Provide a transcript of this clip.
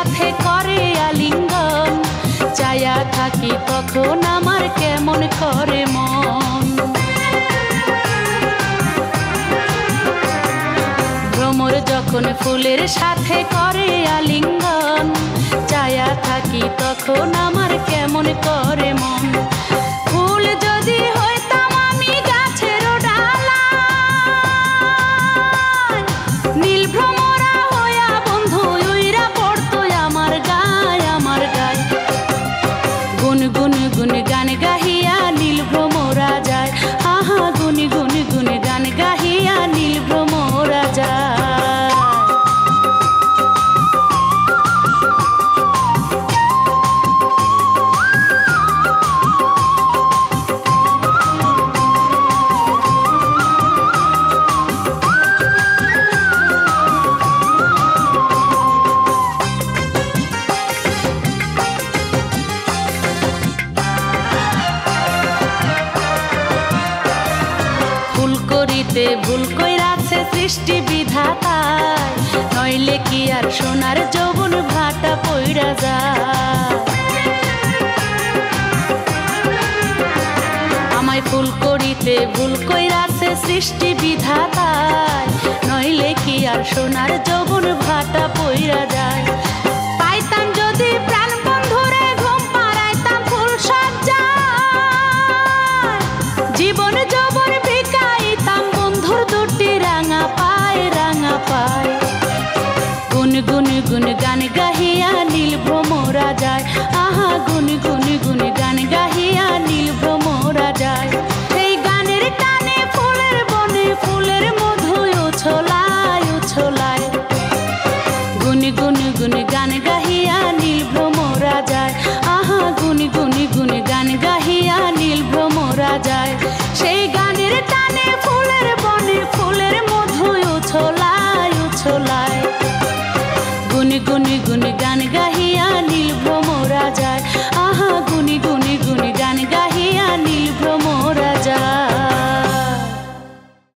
সাথে করে আলিঙ্গন, চায়া থাকি তখন আমার কেমন করে মন। ভ্রমর যখন ফুলের সাথে করে আলিঙ্গন, চায়া থাকি তখন আমার কেমন করে মন। ফুল যদি হইতাম আমি গাছের ডালায়, নীল ভ্রমরা হইয়া বন্ধু উইরা পড়তো আমার গায় আমার গায়। গুন গুন গুন গান গাহিয়া নীল ভ্রমরা যায়, আহা গুন গুন গুন গান গাহিয়া নীল ভ্রমরা যায়। ভুল কইরাছে সৃষ্টি বিধাতায়, নইলে কি আর সোনার যৌবন ভাটা পইরা যায়। আমায় ফুল করিতে ভুল কইরাছে সৃষ্টি বিধাতায়, নইলে কি আর সোনার যৌবন ভাটা পইরা যায়। পাইতাম যদি প্রাণ বন্ধুরে ঘুম পাড়াইতাম ফুল সজ্জায়, জীবন যৌবন ভিকাইতাম বন্ধুর দুটি রাঙা পায় রাঙা পায়। গুন গুন গুন গান গাহিয়া নীল ভ্রমরা যায়, আহা গুন গুন গুন গান গাহিয়া নীল ভ্রমরা যায়। এই গানের টানে ফুলের বনে ফুলের